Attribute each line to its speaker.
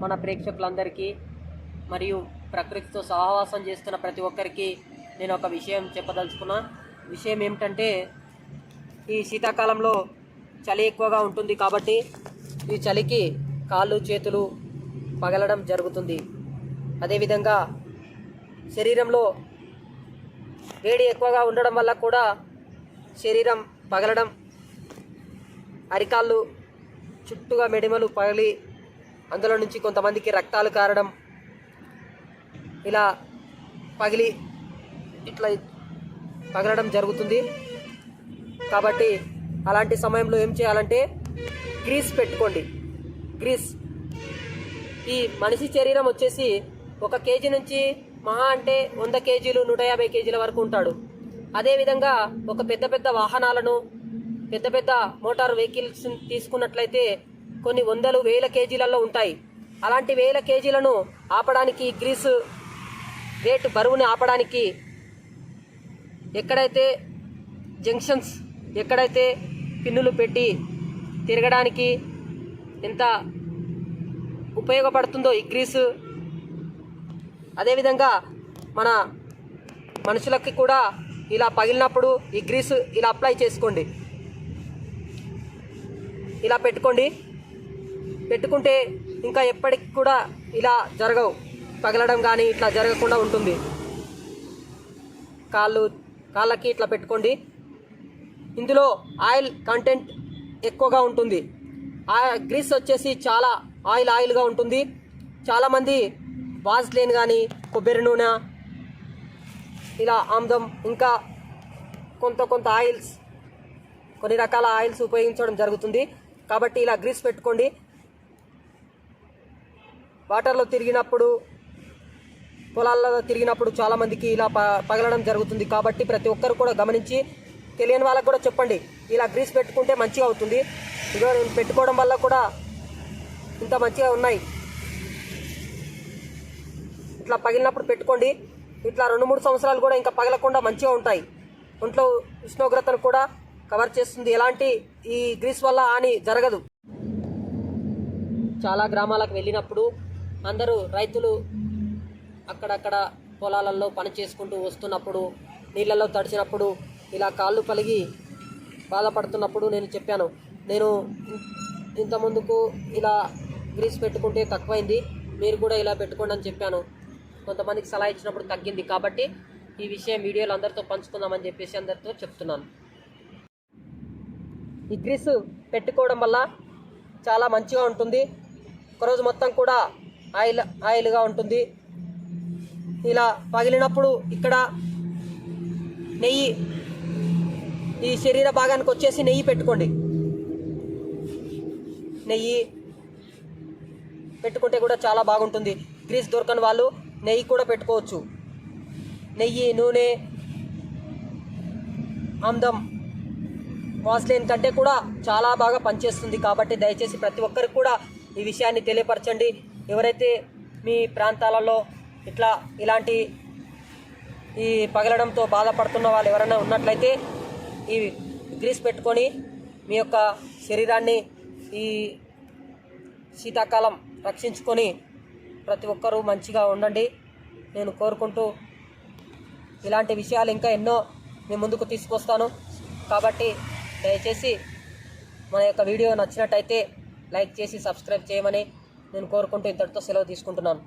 Speaker 1: మన ప్రేక్షకులందరికీ మరియు ప్రకృతితో సహవాసం చేస్తున్న ప్రతి ఒక్కరికి నేను ఒక విషయం చెప్పదలుచుకున్నా. విషయం ఏమిటంటే, ఈ శీతాకాలంలో చలి ఎక్కువగా ఉంటుంది కాబట్టి ఈ చలికి కాళ్ళు చేతులు పగలడం జరుగుతుంది. అదేవిధంగా శరీరంలో వేడి ఎక్కువగా ఉండడం వల్ల కూడా శరీరం పగలడం, అరికాళ్ళు చుట్టూగా మెడిమలు పగిలి అందులో నుంచి కొంతమందికి రక్తాలు కారడం, ఇలా పగిలి ఇట్లా పగలడం జరుగుతుంది. కాబట్టి అలాంటి సమయంలో ఏం చేయాలంటే గ్రీస్ పెట్టుకోండి. గ్రీస్, ఈ మనిషి శరీరం వచ్చేసి 1 కేజీ నుంచి మహా అంటే 100 కేజీలు 150 కేజీల వరకు ఉంటాడు. అదేవిధంగా ఒక పెద్ద వాహనాలను, పెద్ద మోటార్ వెహికల్స్ తీసుకున్నట్లయితే కొన్ని వందలు వేల కేజీలలో ఉంటాయి. అలాంటి వేల కేజీలను ఆపడానికి గ్రీసు వెయిట్ బరువుని ఆపడానికి ఎక్కడైతే జంక్షన్స్, ఎక్కడైతే పిన్నులు పెట్టి తిరగడానికి ఎంత ఉపయోగపడుతుందో ఈ గ్రీసు, అదేవిధంగా మన మనుషులకి కూడా ఇలా పగిలినప్పుడు ఈ గ్రీసు ఇలా అప్లై చేసుకోండి. ఇలా పెట్టుకుంటే ఇంకా ఎప్పటికి కూడా ఇలా జరగవు, పగలడం కానీ ఇట్లా జరగకుండా ఉంటుంది. కాళ్ళకి ఇట్లా పెట్టుకోండి. ఇందులో ఆయిల్ కంటెంట్ ఎక్కువగా ఉంటుంది. ఆ గ్రీస్ వచ్చేసి చాలా ఆయిల్గా ఉంటుంది. చాలామంది వాజ్లైన్ కానీ, కొబ్బరి నూనె, ఇలా ఆమ్దం, ఇంకా కొంత ఆయిల్స్, కొన్ని రకాల ఆయిల్స్ ఉపయోగించడం జరుగుతుంది. కాబట్టి ఇలా గ్రీస్ పెట్టుకోండి. వాటర్లో తిరిగినప్పుడు, పొలాల్లో తిరిగినప్పుడు చాలామందికి ఇలా పగలడం జరుగుతుంది. కాబట్టి ప్రతి ఒక్కరు కూడా గమనించి, తెలియని వాళ్ళకు కూడా చెప్పండి, ఇలా గ్రీస్ పెట్టుకుంటే మంచిగా అవుతుంది. ఇదిగో నేను పెట్టుకోవడం వల్ల కూడా ఇంత మంచిగా ఉన్నాయి. ఇట్లా పగిలినప్పుడు పెట్టుకోండి. ఇట్లా 2-3 సంవత్సరాలు కూడా ఇంకా పగలకుండా మంచిగా ఉంటాయి. ఒంట్లో ఉష్ణోగ్రతను కూడా కవర్ చేస్తుంది. ఎలాంటి ఈ గ్రీస్ వల్ల హాని జరగదు. చాలా గ్రామాలకు వెళ్ళినప్పుడు అందరూ రైతులు అక్కడక్కడ పొలాలలో పని చేసుకుంటూ వస్తున్నప్పుడు, నీళ్ళలో తడిచినప్పుడు, ఇలా కాళ్ళు పలిగి బాధపడుతున్నప్పుడు నేను చెప్పాను, నేను ఇంత ముందుకు ఇలా గ్రీస్ పెట్టుకుంటే తక్కువైంది, మీరు కూడా ఇలా పెట్టుకోండి అని చెప్పాను. కొంతమందికి సలహా ఇచ్చినప్పుడు తగ్గింది. కాబట్టి ఈ విషయం వీడియోలో అందరితో పంచుకుందామని చెప్పేసి అందరితో చెప్తున్నాను. ఈ గ్రీస్ పెట్టుకోవడం వల్ల చాలా మంచిగా ఉంటుంది. ఒకరోజు మొత్తం కూడా ఆయిల్గా ఉంటుంది. ఇలా పగిలినప్పుడు ఇక్కడ నెయ్యి, ఈ శరీర భాగానికి వచ్చేసి నెయ్యి పెట్టుకోండి. నెయ్యి పెట్టుకుంటే కూడా చాలా బాగుంటుంది. గ్రీస్ దొరకని వాళ్ళు నెయ్యి కూడా పెట్టుకోవచ్చు. నెయ్యి, నూనె, ఆమ్దం వాజ్లైన్ కంటే కూడా చాలా బాగా పనిచేస్తుంది. కాబట్టి దయచేసి ప్రతి ఒక్కరికి కూడా ఈ విషయాన్ని తెలియపరచండి. ఎవరైతే మీ ప్రాంతాలలో ఇలాంటి ఈ పగలడంతో బాధపడుతున్న వాళ్ళు ఎవరైనా ఉన్నట్లయితే ఈ గ్రీస్ పెట్టుకొని మీ యొక్క శరీరాన్ని ఈ శీతాకాలం రక్షించుకొని ప్రతి ఒక్కరూ మంచిగా ఉండండి నేను కోరుకుంటూ, ఇలాంటి విషయాలు ఇంకా ఎన్నో మీ ముందుకు తీసుకొస్తాను. కాబట్టి దయచేసి మన యొక్క వీడియో నచ్చినట్టయితే లైక్ చేసి సబ్స్క్రైబ్ చేయమని నేను కోరుకుంటూ ఇంతటితో సెలవు తీసుకుంటున్నాను.